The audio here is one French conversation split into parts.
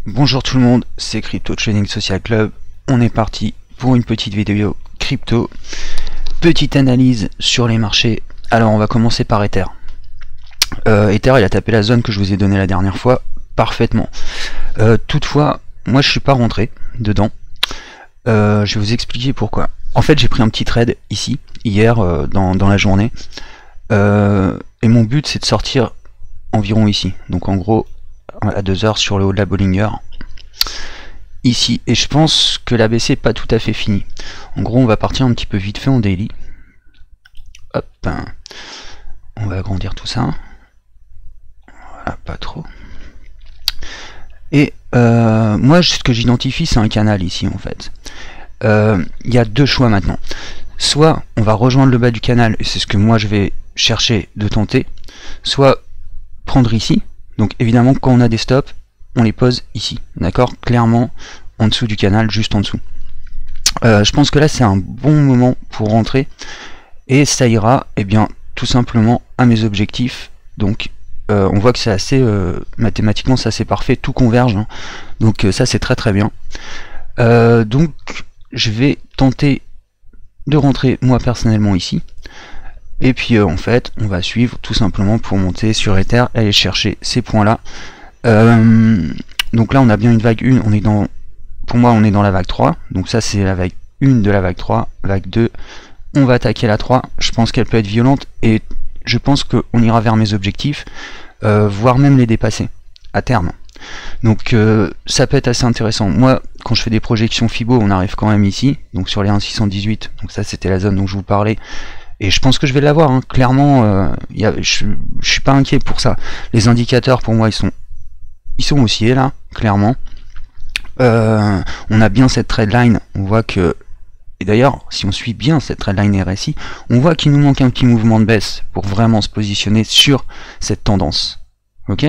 Bonjour tout le monde, c'est Crypto Trading Social Club. On est parti pour une petite vidéo crypto. Petite analyse sur les marchés. Alors on va commencer par Ether. Ether il a tapé la zone que je vous ai donnée la dernière fois parfaitement. Toutefois, moi je suis pas rentré dedans. Je vais vous expliquer pourquoi. En fait j'ai pris un petit trade ici, hier dans la journée. Et mon but c'est de sortir environ ici. Donc en gros à 2 heures sur le haut de la Bollinger ici, et je pense que la BC n'est pas tout à fait finie. En gros on va partir un petit peu vite fait en daily. Hop, on va agrandir tout ça, voilà, pas trop. Et moi ce que j'identifie c'est un canal ici en fait. Il y a deux choix maintenant. Soit on va rejoindre le bas du canal, et c'est ce que moi je vais chercher de tenter, soit prendre ici. Donc évidemment quand on a des stops, on les pose ici, d'accord, clairement en dessous du canal, juste en dessous. Je pense que là c'est un bon moment pour rentrer, et ça ira et bien tout simplement à mes objectifs. Donc on voit que c'est assez mathématiquement c'est assez parfait, tout converge, hein. Donc ça c'est très très bien. Donc je vais tenter de rentrer moi personnellement ici. Et puis en fait on va suivre tout simplement pour monter sur Ether et aller chercher ces points là. Donc là on a bien une vague 1, on est dans, pour moi on est dans la vague 3, donc ça c'est la vague 1 de la vague 3, vague 2, on va attaquer la 3, je pense qu'elle peut être violente et je pense qu'on ira vers mes objectifs, voire même les dépasser à terme. Donc ça peut être assez intéressant. Moi quand je fais des projections Fibo on arrive quand même ici, donc sur les 1,618, donc ça c'était la zone dont je vous parlais. Et je pense que je vais l'avoir, hein. Clairement, je suis pas inquiet pour ça. Les indicateurs, pour moi, ils sont haussiers, là, clairement. On a bien cette trendline, on voit que... Et d'ailleurs, si on suit bien cette trendline RSI, on voit qu'il nous manque un petit mouvement de baisse pour vraiment se positionner sur cette tendance. Ok?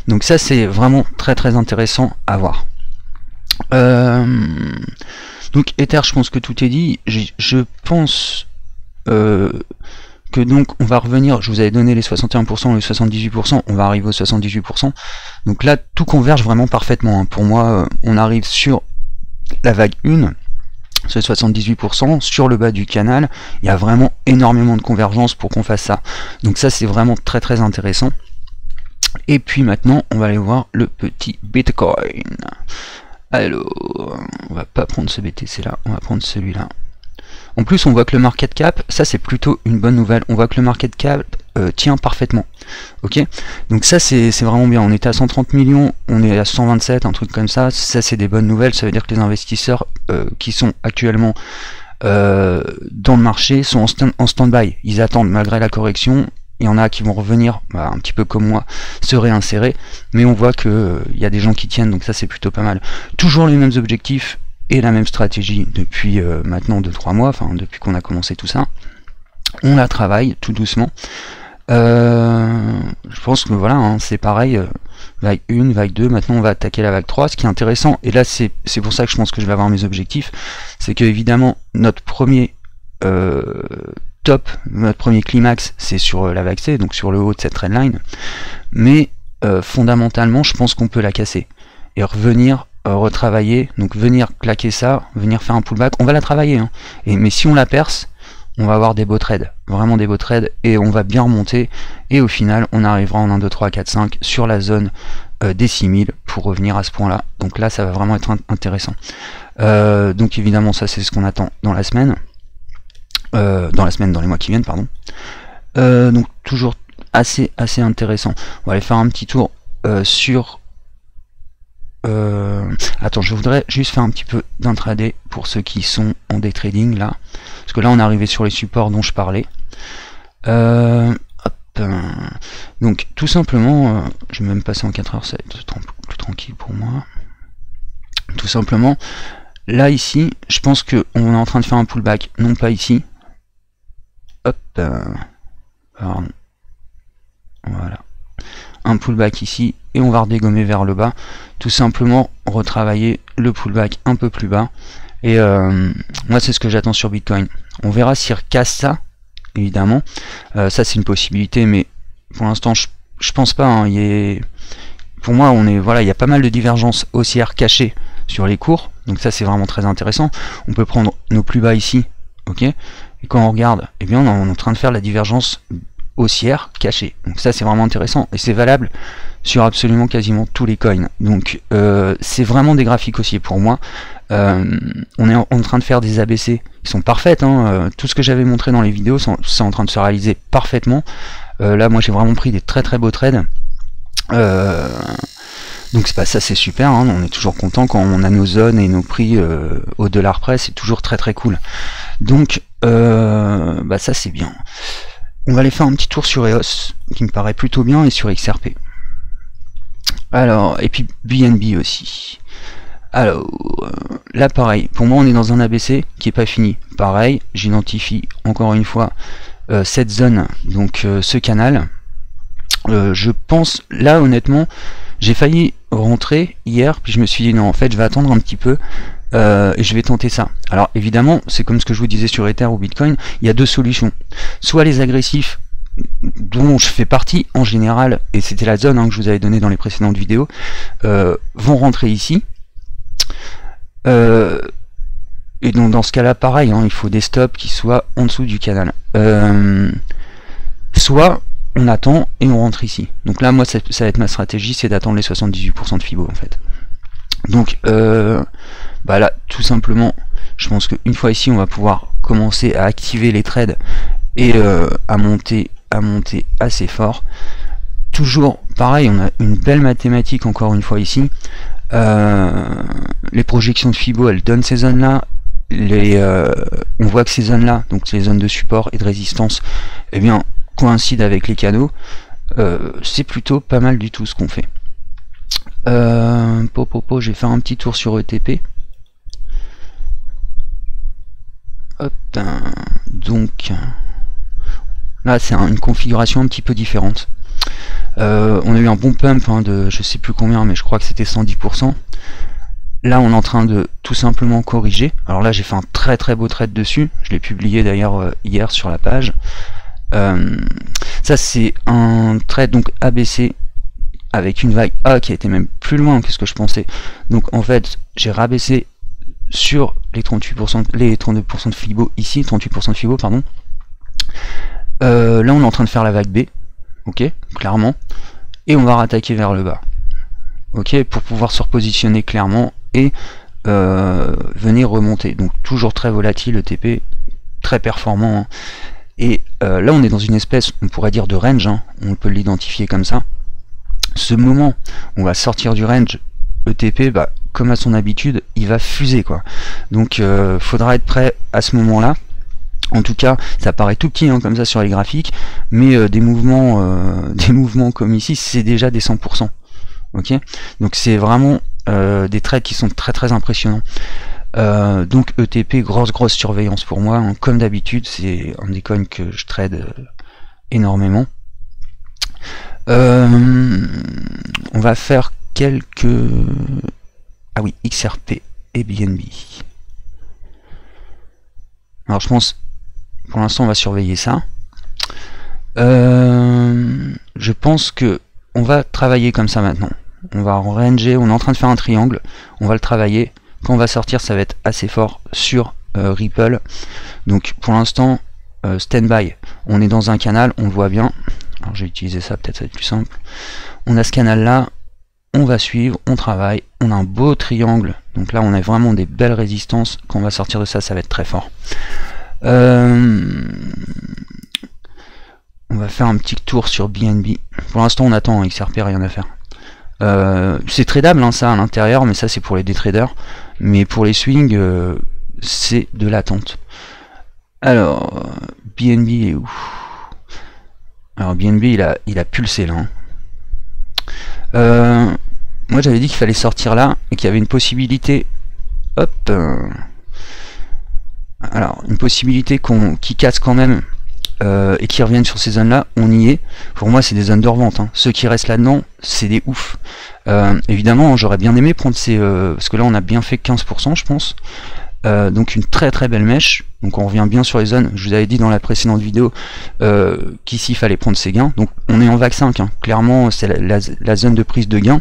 Donc ça, c'est vraiment très très intéressant à voir. Donc Ether, je pense que tout est dit. Je pense... que donc on va revenir, je vous avais donné les 61%, les 78%, on va arriver aux 78%, donc là tout converge vraiment parfaitement, hein. Pour moi on arrive sur la vague 1, ce 78%, sur le bas du canal, il y a vraiment énormément de convergence pour qu'on fasse ça, donc ça c'est vraiment très très intéressant. Et puis maintenant on va aller voir le petit Bitcoin. Alors on va pas prendre ce BTC là, on va prendre celui-là. En plus on voit que le market cap, ça c'est plutôt une bonne nouvelle, on voit que le market cap tient parfaitement. Ok, donc ça c'est vraiment bien, on était à 130 millions, on est à 127, un truc comme ça c'est des bonnes nouvelles, ça veut dire que les investisseurs qui sont actuellement dans le marché sont en stand-by, ils attendent malgré la correction. Il y en a qui vont revenir, bah, un petit peu comme moi, se réinsérer, mais on voit que il y a des gens qui tiennent, donc ça c'est plutôt pas mal. Toujours les mêmes objectifs et la même stratégie depuis maintenant 2-3 mois, enfin depuis qu'on a commencé tout ça. On la travaille tout doucement. Je pense que voilà, hein, c'est pareil, vague 1, vague 2, maintenant on va attaquer la vague 3. Ce qui est intéressant, et là c'est pour ça que je pense que je vais avoir mes objectifs, c'est que évidemment notre premier top, notre premier climax c'est sur la vague C, donc sur le haut de cette trendline, mais fondamentalement je pense qu'on peut la casser et revenir retravailler, donc venir claquer ça, venir faire un pullback, on va la travailler, hein. Mais si on la perce, on va avoir des beaux trades, vraiment des beaux trades, et on va bien remonter, et au final on arrivera en 1, 2, 3, 4, 5 sur la zone des 6000 pour revenir à ce point là, donc là ça va vraiment être intéressant. Donc évidemment ça c'est ce qu'on attend dans la semaine, dans les mois qui viennent, pardon. Donc toujours assez intéressant. On va aller faire un petit tour sur attends, je voudrais juste faire un petit peu d'intraday pour ceux qui sont en day trading là, parce que là on est arrivé sur les supports dont je parlais. Donc tout simplement, je vais même passer en 4 heures, ça va être plus tranquille pour moi. Tout simplement, là ici, je pense que on est en train de faire un pullback, non pas ici. Hop, pardon. Voilà. Un pullback ici et on va redégommer vers le bas, tout simplement retravailler le pullback un peu plus bas, et moi c'est ce que j'attends sur Bitcoin. On verra s'il recasse ça, évidemment, ça c'est une possibilité, mais pour l'instant je pense pas, hein, pour moi, voilà, il y a pas mal de divergences haussières cachées sur les cours, donc ça c'est vraiment très intéressant. On peut prendre nos plus bas ici, ok, et quand on regarde, eh bien on est en train de faire la divergence haussière cachée, donc ça c'est vraiment intéressant, et c'est valable sur absolument quasiment tous les coins. Donc c'est vraiment des graphiques haussiers pour moi. On est en train de faire des ABC qui sont parfaites, hein. Tout ce que j'avais montré dans les vidéos, c'est en train de se réaliser parfaitement. Là moi j'ai vraiment pris des très très beaux trades. Donc ça c'est super, hein. On est toujours content quand on a nos zones et nos prix au dollar près, c'est toujours très très cool. Donc ça c'est bien. On va aller faire un petit tour sur EOS qui me paraît plutôt bien, et sur XRP. Alors, et puis BNB aussi. Alors, là pareil, pour moi on est dans un ABC qui est pas fini. Pareil, j'identifie encore une fois cette zone, donc ce canal. Je pense, là honnêtement, j'ai failli rentrer hier, puis je me suis dit non, en fait je vais attendre un petit peu et je vais tenter ça. Alors évidemment, c'est comme ce que je vous disais sur Ether ou Bitcoin, il y a deux solutions. Soit les agressifs, dont je fais partie en général, et c'était la zone que je vous avais donnée dans les précédentes vidéos, vont rentrer ici. Et donc dans ce cas là pareil, hein, il faut des stops qui soient en dessous du canal. Soit on attend et on rentre ici. Donc là moi ça va être ma stratégie, c'est d'attendre les 78% de Fibo en fait. Donc là tout simplement, je pense qu'une fois ici on va pouvoir commencer à activer les trades et à monter assez fort. Toujours pareil, on a une belle mathématique encore une fois ici. Les projections de Fibo, elles donnent ces zones là. On voit que ces zones là, donc les zones de support et de résistance, eh bien coïncident avec les canaux. C'est plutôt pas mal du tout ce qu'on fait. Je vais faire un petit tour sur ETP. Hop, donc là c'est une configuration un petit peu différente. On a eu un bon pump de je sais plus combien, mais je crois que c'était 110%. Là on est en train de tout simplement corriger. Alors là j'ai fait un très très beau trade dessus, je l'ai publié d'ailleurs hier sur la page. Ça c'est un trade donc ABC avec une vague A qui a été même plus loin que ce que je pensais. Donc en fait j'ai rabaissé sur les 38%, les 32% de Fibo ici, 38% de Fibo pardon. Là on est en train de faire la vague B, ok, clairement, et on va rattaquer vers le bas, ok, pour pouvoir se repositionner clairement et venir remonter. Donc toujours très volatile, le TP très performant, hein. Et là on est dans une espèce, on pourrait dire de range, hein. On peut l'identifier comme ça. Ce moment on va sortir du range, ETP, comme à son habitude, il va fuser quoi. Donc faudra être prêt à ce moment là. En tout cas, ça paraît tout petit comme ça sur les graphiques, mais des mouvements comme ici, c'est déjà des 100%. Ok, donc c'est vraiment des trades qui sont très très impressionnants. Donc ETP, grosse surveillance pour moi, hein. Comme d'habitude, c'est un des coins que je trade énormément. On va faire quelques... Ah oui, XRP et BNB. Alors je pense, pour l'instant on va surveiller ça. Je pense que on va travailler comme ça maintenant. On va ranger, on est en train de faire un triangle, on va le travailler. Quand on va sortir, ça va être assez fort sur Ripple. Donc pour l'instant, stand-by. On est dans un canal, on le voit bien. Alors j'ai utilisé ça, peut-être ça va être plus simple. On a ce canal là, on va suivre, on travaille, on a un beau triangle. Donc là on a vraiment des belles résistances. Quand on va sortir de ça, ça va être très fort. On va faire un petit tour sur BNB. Pour l'instant on attend, XRP rien à faire. C'est tradable ça à l'intérieur, mais ça c'est pour les day traders. Mais pour les swings, c'est de l'attente. Alors, BNB est où? Alors BNB il a pulsé là. Moi j'avais dit qu'il fallait sortir là et qu'il y avait une possibilité. Hop. Alors une possibilité qui casse quand même et qui reviennent sur ces zones là. On y est. Pour moi c'est des zones de revente. Ceux qui restent là-dedans, c'est des ouf. Évidemment j'aurais bien aimé prendre ces parce que là on a bien fait 15% je pense. Donc une très très belle mèche. Donc on revient bien sur les zones. Je vous avais dit dans la précédente vidéo qu'ici il fallait prendre ses gains. Donc on est en vague 5, hein. Clairement c'est la zone de prise de gains.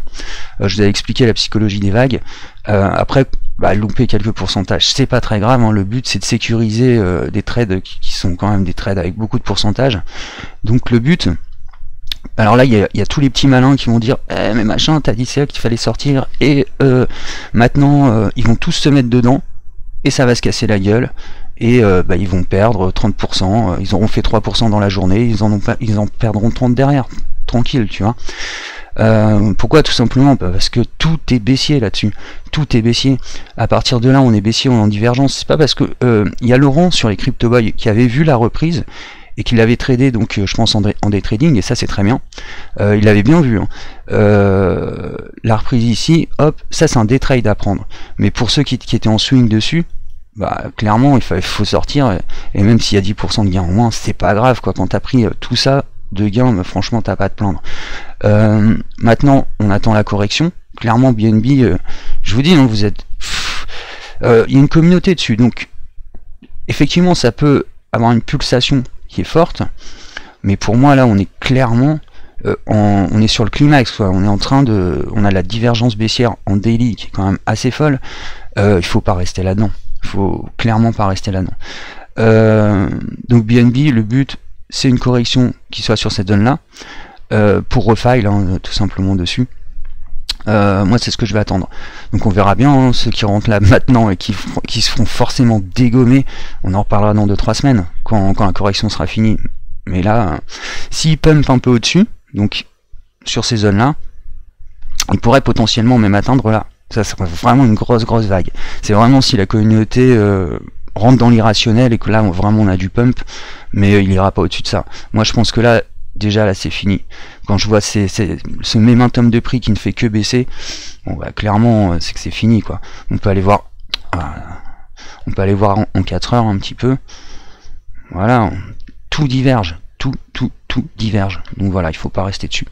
Je vous avais expliqué la psychologie des vagues. Après, louper quelques pourcentages, c'est pas très grave, hein. Le but c'est de sécuriser des trades qui sont quand même des trades avec beaucoup de pourcentage. Donc le but, alors là il y a tous les petits malins qui vont dire mais machin, t'as dit c'est là qu'il fallait sortir, et maintenant ils vont tous se mettre dedans et ça va se casser la gueule, et ils vont perdre 30%, ils auront fait 3% dans la journée, ils en perdront 30 derrière, tranquille, tu vois. Pourquoi? Tout simplement parce que tout est baissier là-dessus, tout est baissier. À partir de là on est baissier, on est en divergence. C'est pas parce que il y a Laurent sur les Crypto Boys qui avait vu la reprise et qui l'avait tradé, donc je pense en day trading, et ça c'est très bien. Il l'avait bien vu, hein. La reprise ici, hop, ça c'est un day trade à prendre. Mais pour ceux qui étaient en swing dessus, clairement il faut sortir, et même s'il y a 10% de gain en moins, c'est pas grave quoi. Quand t'as pris tout ça de gains, franchement t'as pas à te plaindre. Maintenant on attend la correction. Clairement BNB, je vous dis, hein, vous êtes, il y a une communauté dessus, donc effectivement ça peut avoir une pulsation qui est forte, mais pour moi là on est clairement on est sur le climax, quoi. On est en train on a la divergence baissière en daily qui est quand même assez folle. Il faut pas rester là-dedans, il faut clairement pas rester là-dedans. Donc BNB, le but c'est une correction qui soit sur cette zone là, pour refile, hein, tout simplement dessus. Moi c'est ce que je vais attendre. Donc on verra bien, hein, ceux qui rentrent là maintenant et qui se feront forcément dégommer, on en reparlera dans 2-3 semaines quand la correction sera finie. Mais là, s'ils pump un peu au-dessus, donc sur ces zones là, ils pourraient potentiellement même atteindre là. Ça serait vraiment une grosse vague. C'est vraiment si la communauté rentre dans l'irrationnel et que là vraiment on a du pump, mais il ira pas au-dessus de ça. Moi je pense que là déjà là c'est fini. Quand je vois ce momentum de prix qui ne fait que baisser, bon, clairement c'est que c'est fini quoi. On peut aller voir en 4 heures un petit peu. Voilà, tout diverge, tout diverge. Donc voilà, il faut pas rester dessus.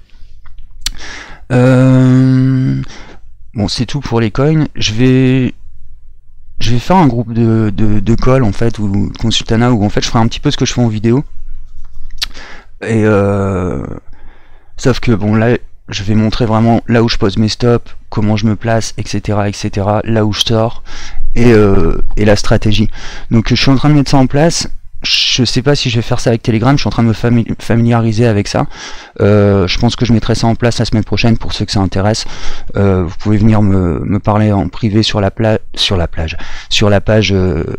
Bon, c'est tout pour les coins. Je vais faire un groupe de call en fait, ou Consultana, où en fait je ferai un petit peu ce que je fais en vidéo. Et sauf que bon là je vais montrer vraiment là où je pose mes stops, comment je me place, etc., là où je sors, et la stratégie. Donc je suis en train de mettre ça en place. Je sais pas si je vais faire ça avec Telegram, je suis en train de me familiariser avec ça. Je pense que je mettrai ça en place la semaine prochaine pour ceux que ça intéresse. Vous pouvez venir me parler en privé sur la page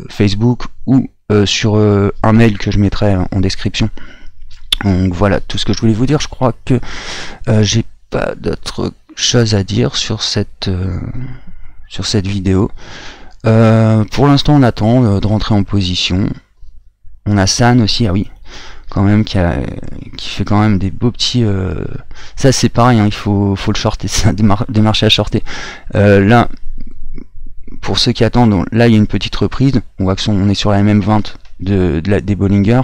Facebook, ou sur un mail que je mettrai en description. Donc voilà tout ce que je voulais vous dire. Je crois que j'ai pas d'autre chose à dire sur cette vidéo. Pour l'instant on attend de rentrer en position. On a San aussi, ah oui, quand même, qui fait quand même des beaux petits... Ça c'est pareil, hein, il faut le shorter, c'est des marchés à shorter. Là, pour ceux qui attendent, là il y a une petite reprise, on voit que on est sur la MM20 des Bollinger.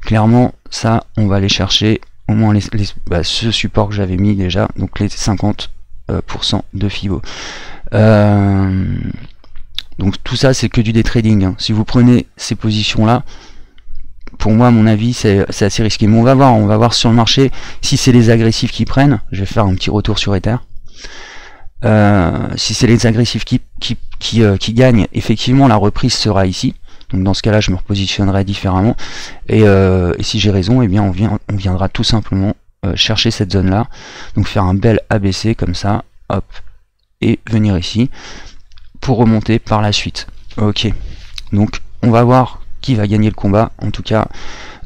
Clairement, ça, on va aller chercher au moins ce support que j'avais mis déjà, donc les 50% de Fibo. Donc tout ça, c'est que du day trading, hein. Si vous prenez ces positions-là, pour moi, à mon avis, c'est assez risqué. Mais on va voir sur le marché si c'est les agressifs qui prennent. Je vais faire un petit retour sur Ether. Si c'est les agressifs qui gagnent, effectivement, la reprise sera ici. Donc dans ce cas-là, je me repositionnerai différemment. Et si j'ai raison, eh bien on viendra tout simplement chercher cette zone-là. Donc faire un bel ABC comme ça, hop, et venir ici pour remonter par la suite. Ok. Donc on va voir qui va gagner le combat. En tout cas,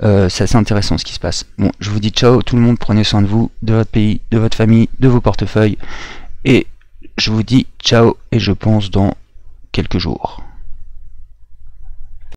c'est assez intéressant ce qui se passe. Bon, je vous dis ciao tout le monde, prenez soin de vous, de votre pays, de votre famille, de vos portefeuilles. Et je vous dis ciao, et je pense dans quelques jours.